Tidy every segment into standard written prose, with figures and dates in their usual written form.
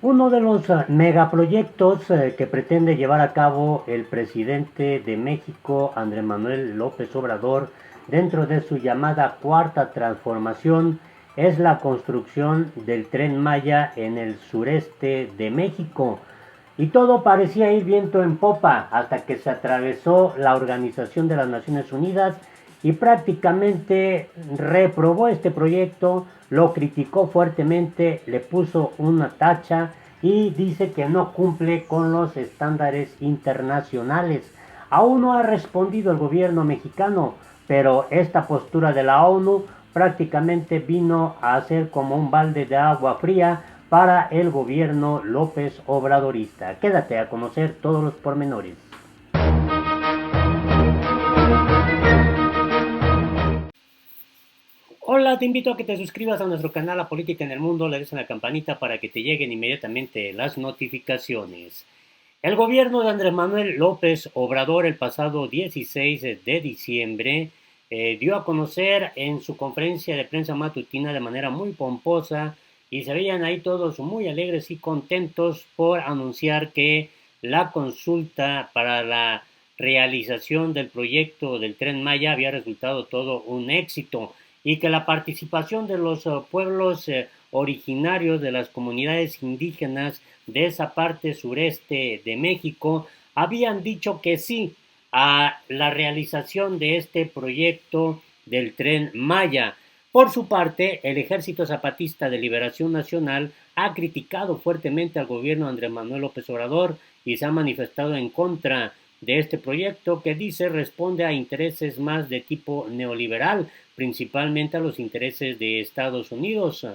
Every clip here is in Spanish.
Uno de los megaproyectos que pretende llevar a cabo el presidente de México, Andrés Manuel López Obrador, dentro de su llamada cuarta transformación, es la construcción del Tren Maya en el sureste de México. Y todo parecía ir viento en popa hasta que se atravesó la Organización de las Naciones Unidas y prácticamente reprobó este proyecto, lo criticó fuertemente, le puso una tacha y dice que no cumple con los estándares internacionales. Aún no ha respondido el gobierno mexicano, pero esta postura de la ONU prácticamente vino a ser como un balde de agua fría para el gobierno López Obradorista. Quédate a conocer todos los pormenores. Hola, te invito a que te suscribas a nuestro canal La Política en el Mundo, le des a la campanita para que te lleguen inmediatamente las notificaciones. El gobierno de Andrés Manuel López Obrador el pasado 16 de diciembre dio a conocer en su conferencia de prensa matutina de manera muy pomposa y se veían ahí todos muy alegres y contentos por anunciar que la consulta para la realización del proyecto del Tren Maya había resultado todo un éxito y que la participación de los pueblos originarios de las comunidades indígenas de esa parte sureste de México habían dicho que sí a la realización de este proyecto del Tren Maya. Por su parte, el Ejército Zapatista de Liberación Nacional ha criticado fuertemente al gobierno de Andrés Manuel López Obrador y se ha manifestado en contra de este proyecto que dice responde a intereses más de tipo neoliberal, principalmente a los intereses de Estados Unidos.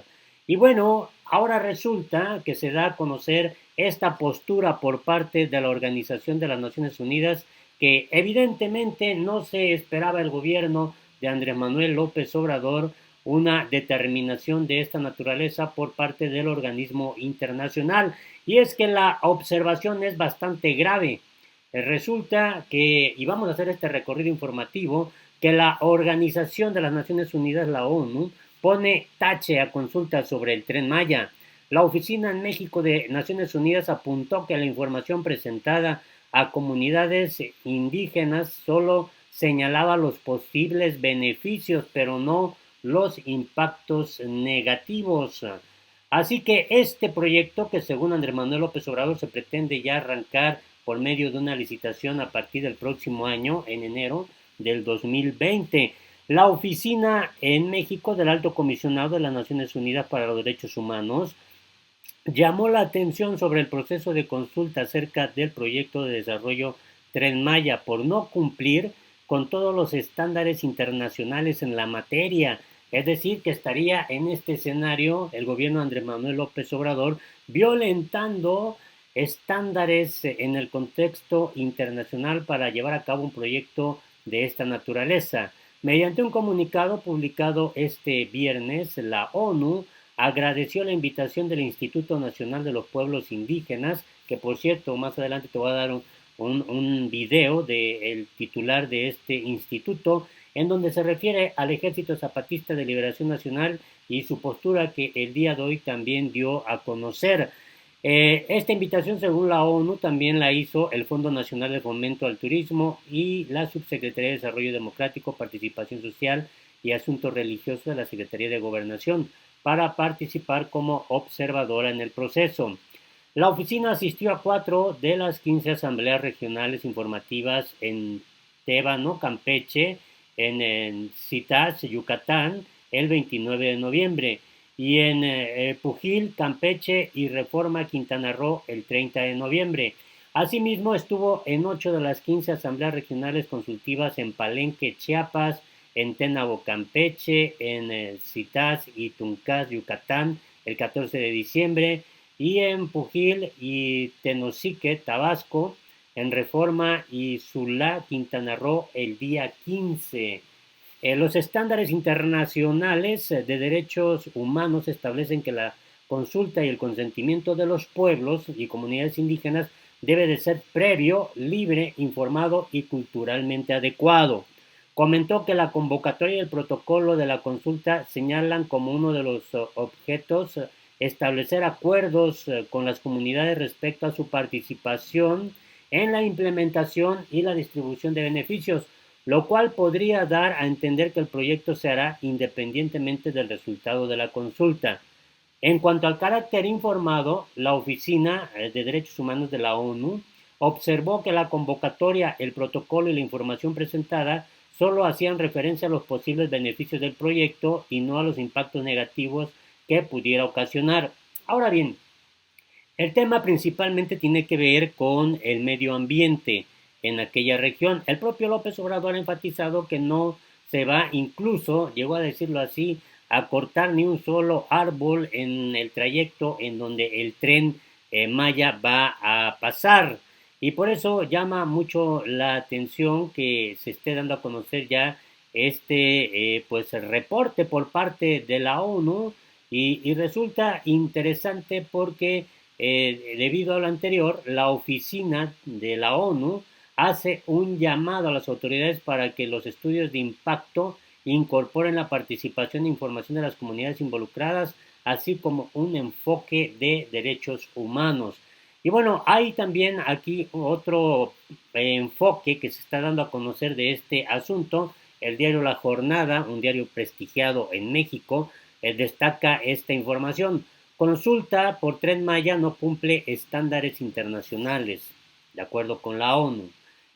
Y bueno, ahora resulta que se da a conocer esta postura por parte de la Organización de las Naciones Unidas que evidentemente no se esperaba el gobierno de Andrés Manuel López Obrador una determinación de esta naturaleza por parte del organismo internacional. Y es que la observación es bastante grave. Resulta que, y vamos a hacer este recorrido informativo, que la Organización de las Naciones Unidas, la ONU, pone tache a consulta sobre el Tren Maya. La Oficina en México de Naciones Unidas apuntó que la información presentada a comunidades indígenas solo señalaba los posibles beneficios, pero no los impactos negativos. Así que este proyecto, que según Andrés Manuel López Obrador se pretende ya arrancar por medio de una licitación a partir del próximo año, en enero del 2020. La oficina en México del Alto Comisionado de las Naciones Unidas para los Derechos Humanos llamó la atención sobre el proceso de consulta acerca del proyecto de desarrollo Tren Maya por no cumplir con todos los estándares internacionales en la materia. Es decir, que estaría en este escenario el gobierno de Andrés Manuel López Obrador violentando estándares en el contexto internacional para llevar a cabo un proyecto de esta naturaleza. Mediante un comunicado publicado este viernes, la ONU agradeció la invitación del Instituto Nacional de los Pueblos Indígenas, que por cierto, más adelante te voy a dar un video del titular de este instituto, en donde se refiere al Ejército Zapatista de Liberación Nacional y su postura que el día de hoy también dio a conocer. Esta invitación, según la ONU, también la hizo el Fondo Nacional de Fomento al Turismo y la Subsecretaría de Desarrollo Democrático, Participación Social y Asuntos Religiosos de la Secretaría de Gobernación para participar como observadora en el proceso. La oficina asistió a 4 de las 15 asambleas regionales informativas en Tébano, Campeche, en Citas, Yucatán, el 29 de noviembre y en Pujil, Campeche y Reforma, Quintana Roo, el 30 de noviembre. Asimismo, estuvo en 8 de las 15 asambleas regionales consultivas en Palenque, Chiapas, en Tenabo, Campeche, en Citas y Tuncás, Yucatán, el 14 de diciembre, y en Pujil y Tenosique, Tabasco, en Reforma y Sula, Quintana Roo, el día 15. Los estándares internacionales de derechos humanos establecen que la consulta y el consentimiento de los pueblos y comunidades indígenas debe de ser previo, libre, informado y culturalmente adecuado. Comentó que la convocatoria y el protocolo de la consulta señalan como uno de los objetos establecer acuerdos con las comunidades respecto a su participación en la implementación y la distribución de beneficios, lo cual podría dar a entender que el proyecto se hará independientemente del resultado de la consulta. En cuanto al carácter informado, la Oficina de Derechos Humanos de la ONU observó que la convocatoria, el protocolo y la información presentada solo hacían referencia a los posibles beneficios del proyecto y no a los impactos negativos que pudiera ocasionar. Ahora bien, el tema principalmente tiene que ver con el medio ambiente en aquella región. El propio López Obrador ha enfatizado que no se va, incluso, llegó a decirlo así, a cortar ni un solo árbol en el trayecto en donde el tren Maya va a pasar. Y por eso llama mucho la atención que se esté dando a conocer ya pues el reporte por parte de la ONU y resulta interesante porque debido a lo anterior, la oficina de la ONU hace un llamado a las autoridades para que los estudios de impacto incorporen la participación e información de las comunidades involucradas, así como un enfoque de derechos humanos. Y bueno, hay también aquí otro enfoque que se está dando a conocer de este asunto. El diario La Jornada, un diario prestigiado en México, destaca esta información. Consulta por Tren Maya no cumple estándares internacionales, de acuerdo con la ONU.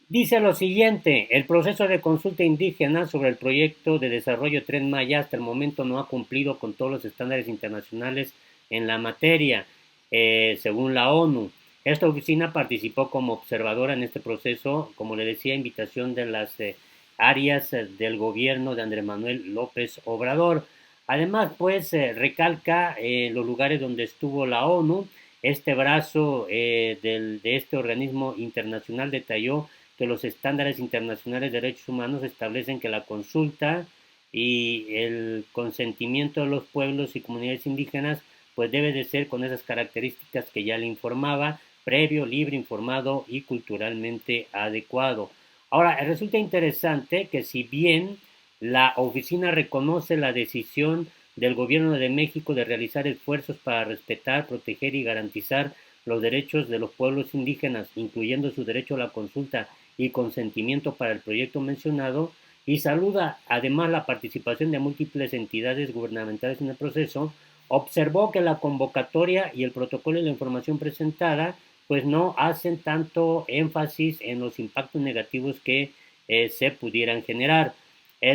Dice lo siguiente, el proceso de consulta indígena sobre el proyecto de desarrollo Tren Maya hasta el momento no ha cumplido con todos los estándares internacionales en la materia, según la ONU. Esta oficina participó como observadora en este proceso, como le decía, a invitación de las áreas del gobierno de Andrés Manuel López Obrador. Además, pues recalca los lugares donde estuvo la ONU. Este brazo de este organismo internacional detalló que los estándares internacionales de derechos humanos establecen que la consulta y el consentimiento de los pueblos y comunidades indígenas pues debe de ser con esas características que ya le informaba, previo, libre, informado y culturalmente adecuado. Ahora, resulta interesante que si bien la oficina reconoce la decisión del Gobierno de México de realizar esfuerzos para respetar, proteger y garantizar los derechos de los pueblos indígenas, incluyendo su derecho a la consulta y consentimiento para el proyecto mencionado, y saluda además la participación de múltiples entidades gubernamentales en el proceso, observó que la convocatoria y el protocolo y la información presentada pues no hacen tanto énfasis en los impactos negativos que se pudieran generar.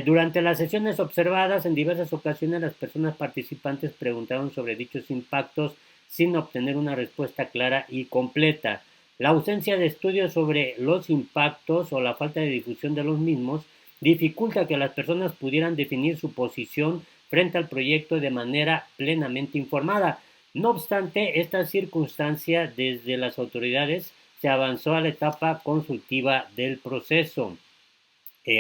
Durante las sesiones observadas, en diversas ocasiones las personas participantes preguntaron sobre dichos impactos sin obtener una respuesta clara y completa. La ausencia de estudios sobre los impactos o la falta de difusión de los mismos dificulta que las personas pudieran definir su posición frente al proyecto de manera plenamente informada. No obstante, esta circunstancia desde las autoridades se avanzó a la etapa consultiva del proceso.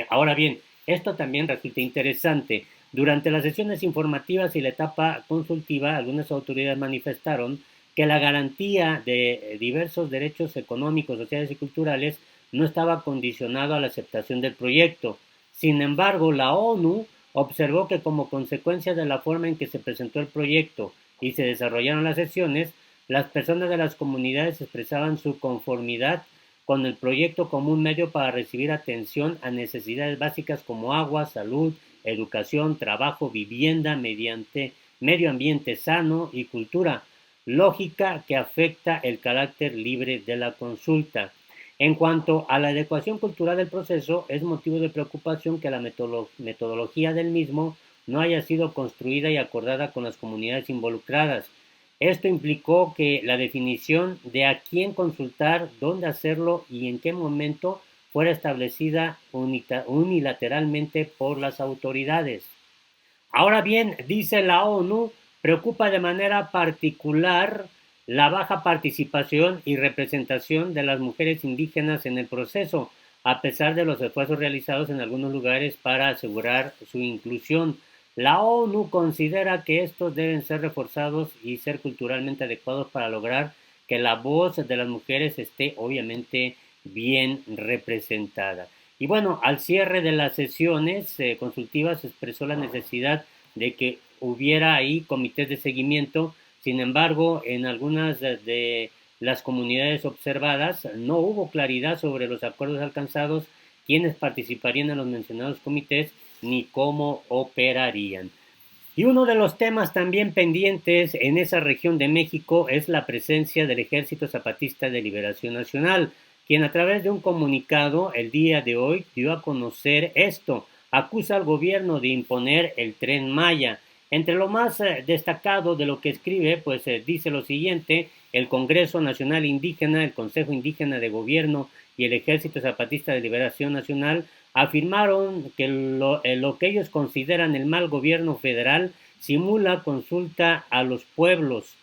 Ahora bien, esto también resulta interesante. Durante las sesiones informativas y la etapa consultiva, algunas autoridades manifestaron que la garantía de diversos derechos económicos, sociales y culturales no estaba condicionado a la aceptación del proyecto. Sin embargo, la ONU observó que como consecuencia de la forma en que se presentó el proyecto y se desarrollaron las sesiones, las personas de las comunidades expresaban su conformidad con el proyecto como un medio para recibir atención a necesidades básicas como agua, salud, educación, trabajo, vivienda, mediante medio ambiente sano y cultura, lógica que afecta el carácter libre de la consulta. En cuanto a la adecuación cultural del proceso, es motivo de preocupación que la metodología del mismo no haya sido construida y acordada con las comunidades involucradas. Esto implicó que la definición de a quién consultar, dónde hacerlo y en qué momento fuera establecida unilateralmente por las autoridades. Ahora bien, dice la ONU, preocupa de manera particular la baja participación y representación de las mujeres indígenas en el proceso, a pesar de los esfuerzos realizados en algunos lugares para asegurar su inclusión. La ONU considera que estos deben ser reforzados y ser culturalmente adecuados para lograr que la voz de las mujeres esté obviamente bien representada. Y bueno, al cierre de las sesiones consultivas se expresó la necesidad de que hubiera ahí comités de seguimiento Sin embargo, en algunas de las comunidades observadas no hubo claridad sobre los acuerdos alcanzados, quiénes participarían en los mencionados comités ni cómo operarían. Y uno de los temas también pendientes en esa región de México es la presencia del Ejército Zapatista de Liberación Nacional, quien a través de un comunicado el día de hoy dio a conocer esto, acusa al gobierno de imponer el Tren Maya. Entre lo más destacado de lo que escribe, pues dice lo siguiente: el Congreso Nacional Indígena, el Consejo Indígena de Gobierno y el Ejército Zapatista de Liberación Nacional afirmaron que lo que ellos consideran el mal gobierno federal simula consulta a los pueblos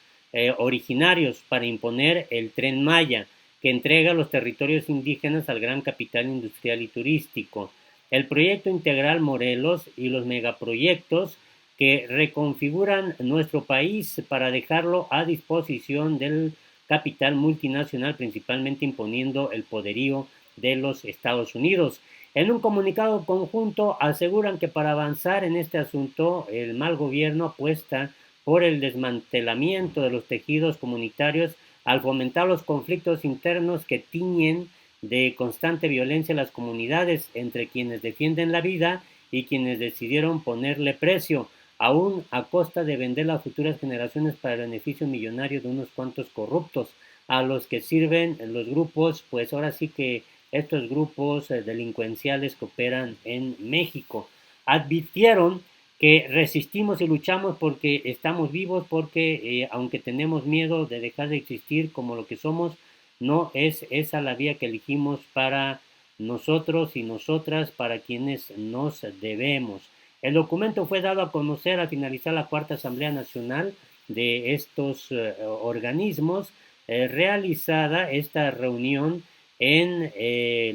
originarios para imponer el Tren Maya, que entrega los territorios indígenas al gran capital industrial y turístico. El proyecto integral Morelos y los megaproyectos que reconfiguran nuestro país para dejarlo a disposición del capital multinacional, principalmente imponiendo el poderío de los Estados Unidos. En un comunicado conjunto aseguran que para avanzar en este asunto el mal gobierno apuesta por el desmantelamiento de los tejidos comunitarios al fomentar los conflictos internos que tiñen de constante violencia las comunidades entre quienes defienden la vida y quienes decidieron ponerle precio, aún a costa de vender a futuras generaciones para el beneficio millonario de unos cuantos corruptos, a los que sirven los grupos, pues ahora sí que estos grupos delincuenciales que operan en México. Advirtieron que resistimos y luchamos porque estamos vivos, porque aunque tenemos miedo de dejar de existir como lo que somos, no es esa la vía que elegimos para nosotros y nosotras, para quienes nos debemos. El documento fue dado a conocer al finalizar la Cuarta Asamblea Nacional de estos organismos, realizada esta reunión en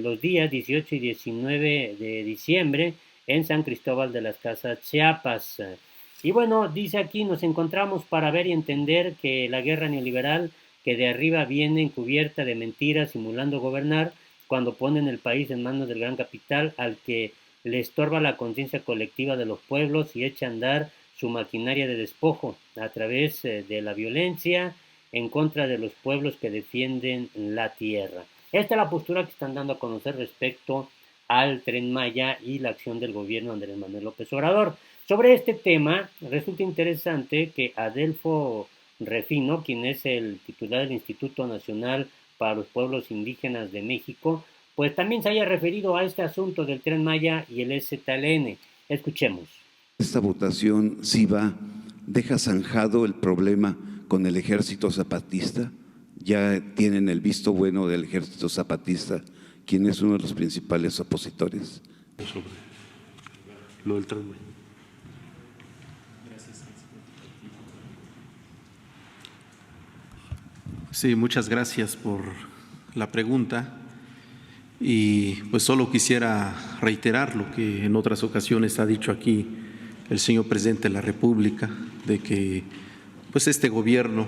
los días 18 y 19 de diciembre en San Cristóbal de las Casas, Chiapas. Y bueno, dice aquí, nos encontramos para ver y entender que la guerra neoliberal que de arriba viene encubierta de mentiras simulando gobernar, cuando ponen el país en manos del gran capital al que le estorba la conciencia colectiva de los pueblos y echa a andar su maquinaria de despojo a través de la violencia en contra de los pueblos que defienden la tierra. Esta es la postura que están dando a conocer respecto al Tren Maya y la acción del gobierno de Andrés Manuel López Obrador. Sobre este tema, resulta interesante que Adelfo Refino, quien es el titular del Instituto Nacional para los Pueblos Indígenas de México, pues también se haya referido a este asunto del Tren Maya y el EZLN. Escuchemos. Esta votación sí deja zanjado el problema con el Ejército Zapatista. Ya tienen el visto bueno del Ejército Zapatista, quien es uno de los principales opositores. Sobre lo del Tren Maya. Sí, muchas gracias por la pregunta. Y pues solo quisiera reiterar lo que en otras ocasiones ha dicho aquí el señor presidente de la República, de que pues este gobierno,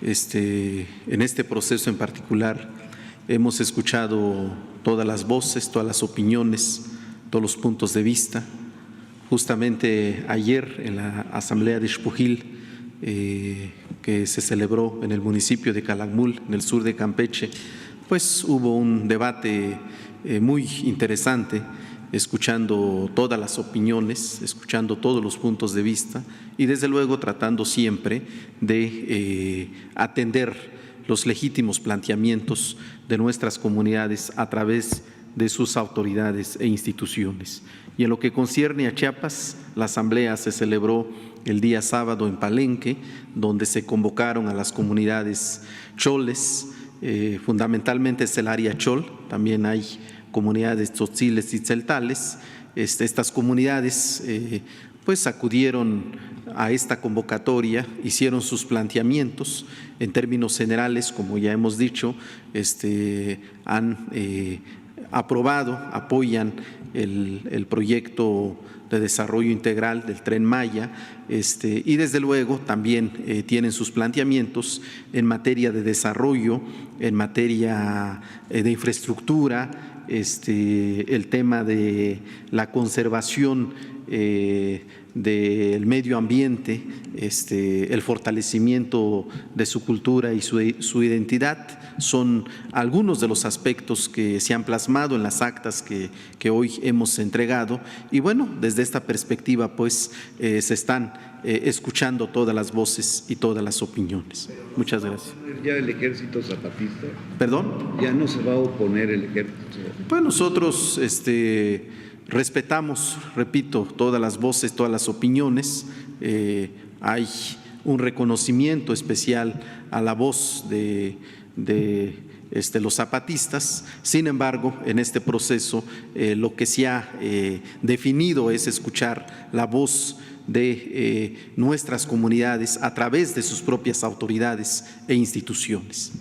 en este proceso en particular, hemos escuchado todas las voces, todas las opiniones, todos los puntos de vista. Justamente ayer en la Asamblea de Xpujil, que se celebró en el municipio de Calakmul, en el sur de Campeche, pues hubo un debate muy interesante, escuchando todas las opiniones, escuchando todos los puntos de vista y desde luego tratando siempre de atender los legítimos planteamientos de nuestras comunidades a través de sus autoridades e instituciones. Y en lo que concierne a Chiapas, la asamblea se celebró el día sábado en Palenque, donde se convocaron a las comunidades choles, fundamentalmente es el área chol, también hay comunidades tzotziles y tzeltales. Estas comunidades pues acudieron a esta convocatoria, hicieron sus planteamientos en términos generales, como ya hemos dicho, han aprobado, apoyan el proyecto de desarrollo integral del Tren Maya, y desde luego también tienen sus planteamientos en materia de desarrollo, en materia de infraestructura, el tema de la conservación del medio ambiente, el fortalecimiento de su cultura y su identidad, son algunos de los aspectos que se han plasmado en las actas que hoy hemos entregado. Y bueno, desde esta perspectiva, pues, se están escuchando todas las voces y todas las opiniones. Muchas gracias. ¿Ya el Ejército Zapatista? ¿Perdón? ¿Ya no se va a oponer el Ejército? Pues nosotros respetamos, repito, todas las voces, todas las opiniones. Hay un reconocimiento especial a la voz de los zapatistas. Sin embargo, en este proceso lo que se ha definido es escuchar la voz de nuestras comunidades a través de sus propias autoridades e instituciones.